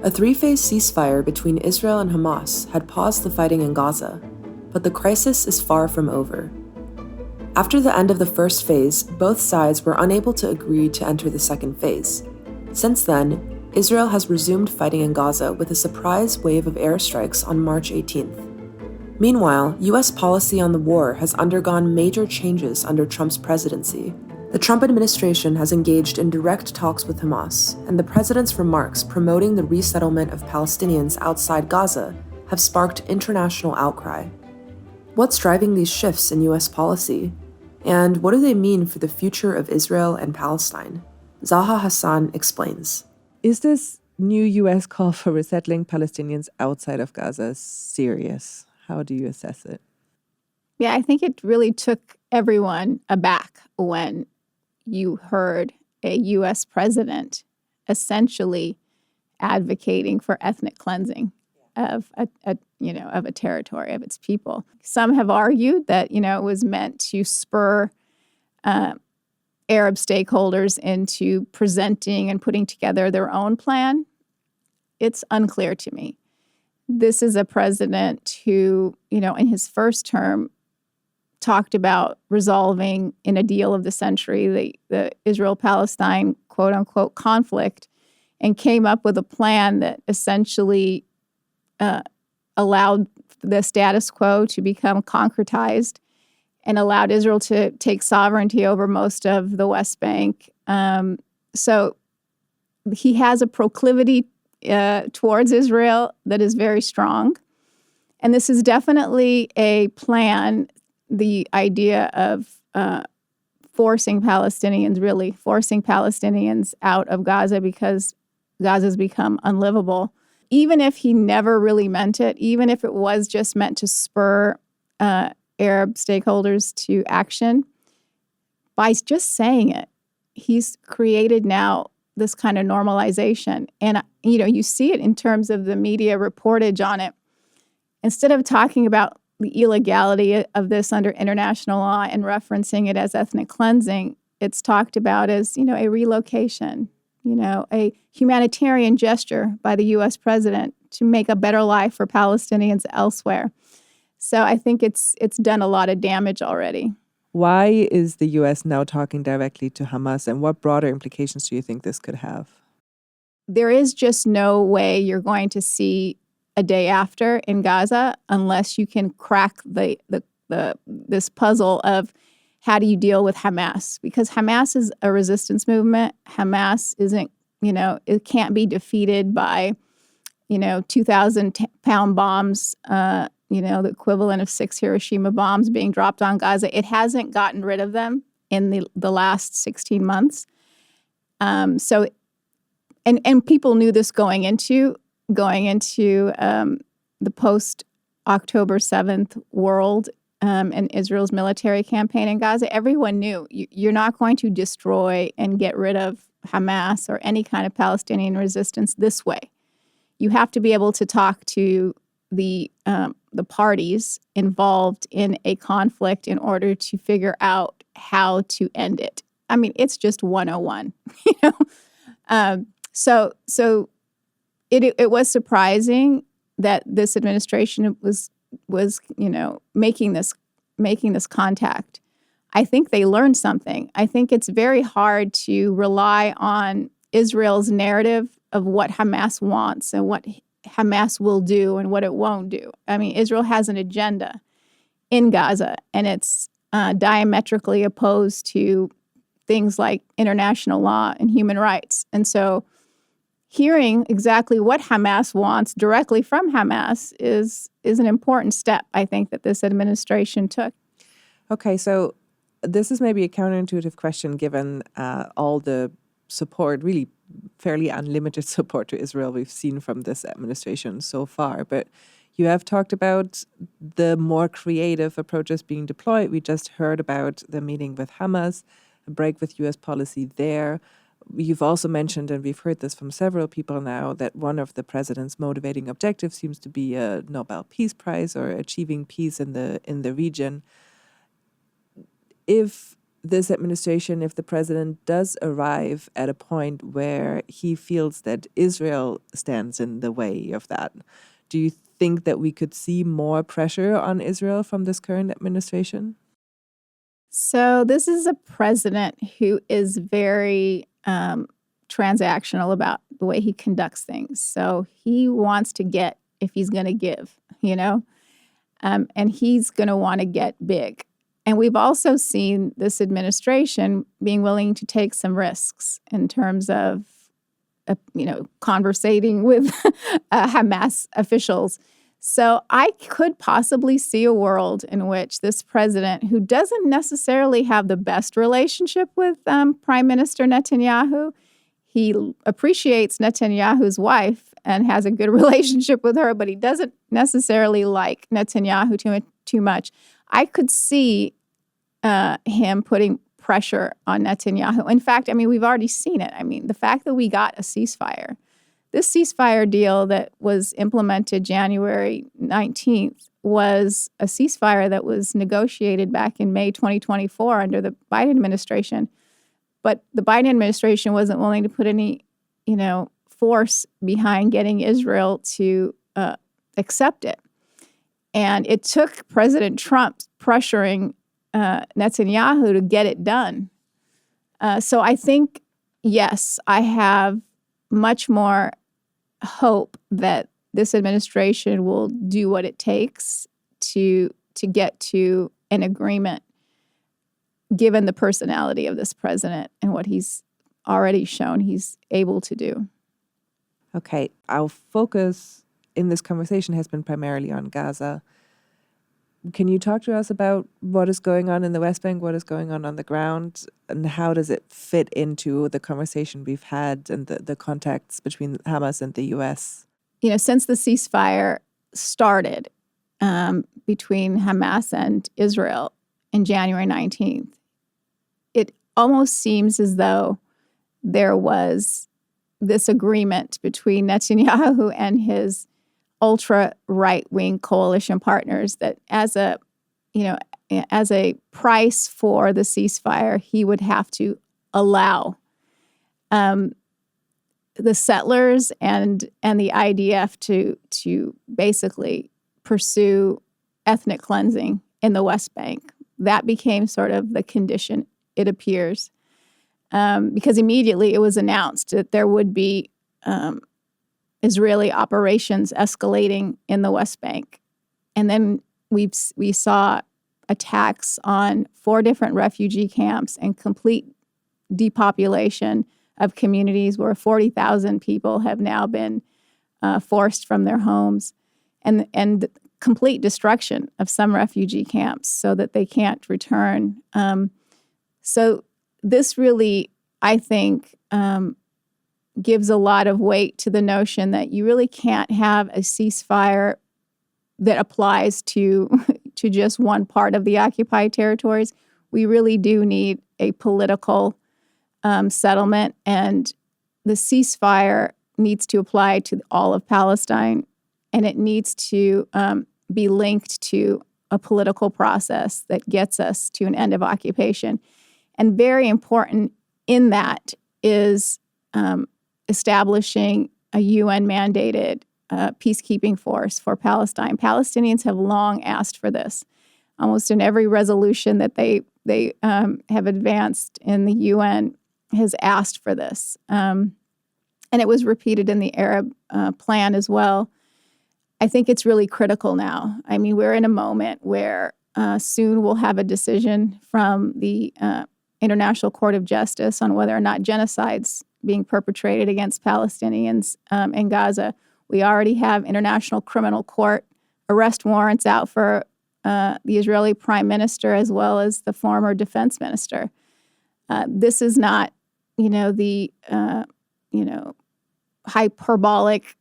A three-phase ceasefire between Israel and Hamas had paused the fighting in Gaza, but the crisis is far from over. After the end of the first phase, both sides were unable to agree to enter the second phase. Since then, Israel has resumed fighting in Gaza with a surprise wave of airstrikes on March 18th. Meanwhile, U.S. policy on the war has undergone major changes under Trump's presidency. The Trump administration has engaged in direct talks with Hamas, and the president's remarks promoting the resettlement of Palestinians outside Gaza have sparked international outcry. What's driving these shifts in U.S. policy? And what do they mean for the future of Israel and Palestine? Zaha Hassan explains. Is this new U.S. call for resettling Palestinians outside of Gaza serious? How do you assess it? Yeah, I think it really took everyone aback when you heard a U.S. president essentially advocating for ethnic cleansing of a territory, of its people. Some have argued that, it was meant to spur Arab stakeholders into presenting and putting together their own plan. It's unclear to me. This is a president who, in his first term, talked about resolving in a deal of the century the Israel-Palestine quote-unquote conflict, and came up with a plan that essentially allowed the status quo to become concretized and allowed Israel to take sovereignty over most of the West Bank. So he has a proclivity towards Israel that is very strong. And this is definitely a plan, the idea of forcing Palestinians out of Gaza because Gaza's become unlivable. Even if he never really meant it, even if it was just meant to spur Arab stakeholders to action, by just saying it, he's created now this kind of normalization. And, you see it in terms of the media reportage on it. Instead of talking about the illegality of this under international law and referencing it as ethnic cleansing, it's talked about as, a relocation, a humanitarian gesture by the U.S. president to make a better life for Palestinians elsewhere. So I think it's done a lot of damage already. Why is the U.S. now talking directly to Hamas, and what broader implications do you think this could have? There is just no way you're going to see a day after in Gaza unless you can crack this puzzle of how do you deal with Hamas? Because Hamas is a resistance movement. Hamas isn't, it can't be defeated by, 2,000-pound bombs, the equivalent of 6 Hiroshima bombs being dropped on Gaza. It hasn't gotten rid of them in the last 16 months. So people knew this going into the post-October 7th world and Israel's military campaign in Gaza. Everyone knew you're not going to destroy and get rid of Hamas or any kind of Palestinian resistance this way. You have to be able to talk to the parties involved in a conflict in order to figure out how to end it. I mean, it's just 101, So it was surprising that this administration was making this contact. I think they learned something. I think it's very hard to rely on Israel's narrative of what Hamas wants and what Hamas will do and what it won't do. I mean, Israel has an agenda in Gaza, and it's diametrically opposed to things like international law and human rights. And so hearing exactly what Hamas wants directly from Hamas is an important step, I think, that this administration took. Okay, so this is maybe a counterintuitive question given all the support, really fairly unlimited support to Israel we've seen from this administration so far. But you have talked about the more creative approaches being deployed. We just heard about the meeting with Hamas, a break with U.S. policy there. You've also mentioned, and we've heard this from several people now, that one of the president's motivating objectives seems to be a Nobel Peace Prize or achieving peace in the region. If this administration, if the president does arrive at a point where he feels that Israel stands in the way of that, do you think that we could see more pressure on Israel from this current administration? So this is a president who is very transactional about the way he conducts things. So he wants to get if he's going to give, and he's going to want to get big. And we've also seen this administration being willing to take some risks in terms of, conversating with Hamas officials. So I could possibly see a world in which this president, who doesn't necessarily have the best relationship with Prime Minister Netanyahu, he appreciates Netanyahu's wife and has a good relationship with her, but he doesn't necessarily like Netanyahu too much. I could see him putting pressure on Netanyahu. In fact, we've already seen it. The fact that we got a ceasefire, this ceasefire deal that was implemented January 19th was a ceasefire that was negotiated back in May 2024 under the Biden administration. But the Biden administration wasn't willing to put any, force behind getting Israel to accept it. And it took President Trump pressuring Netanyahu to get it done. So I think, yes, I have much more hope that this administration will do what it takes to get to an agreement, given the personality of this president and what he's already shown he's able to do. Okay, our focus in this conversation has been primarily on Gaza. Can you talk to us about what is going on in the West Bank, what is going on the ground, and how does it fit into the conversation we've had and the contacts between Hamas and the U.S.? Since the ceasefire started between Hamas and Israel in January 19th, it almost seems as though there was this agreement between Netanyahu and his ultra right-wing coalition partners that as a price for the ceasefire, he would have to allow the settlers and the IDF to basically pursue ethnic cleansing in the West Bank. That became sort of the condition, it appears, because immediately it was announced that there would be Israeli operations escalating in the West Bank. And then we saw attacks on 4 different refugee camps and complete depopulation of communities where 40,000 people have now been forced from their homes, and complete destruction of some refugee camps so that they can't return. So this really, I think, gives a lot of weight to the notion that you really can't have a ceasefire that applies to just one part of the occupied territories. We really do need a political settlement, and the ceasefire needs to apply to all of Palestine, and it needs to be linked to a political process that gets us to an end of occupation. And very important in that is establishing a UN-mandated peacekeeping force for Palestine. Palestinians have long asked for this. Almost in every resolution that they have advanced in the UN has asked for this. And it was repeated in the Arab plan as well. I think it's really critical now. We're in a moment where soon we'll have a decision from the International Court of Justice on whether or not genocide's being perpetrated against Palestinians in Gaza. We already have International Criminal Court arrest warrants out for the Israeli Prime Minister as well as the former defense minister. This is not, the hyperbolic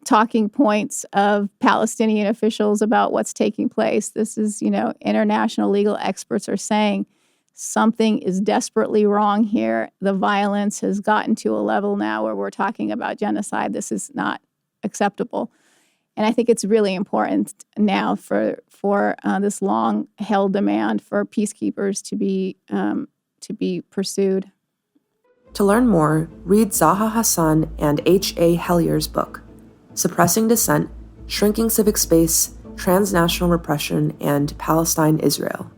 talking points of Palestinian officials about what's taking place. This is, international legal experts are saying something is desperately wrong here. The violence has gotten to a level now where we're talking about genocide. This is not acceptable. And I think it's really important now for this long-held demand for peacekeepers to be pursued. To learn more, read Zaha Hassan and H.A. Hellier's book, Suppressing Dissent, Shrinking Civic Space, Transnational Repression, and Palestine-Israel.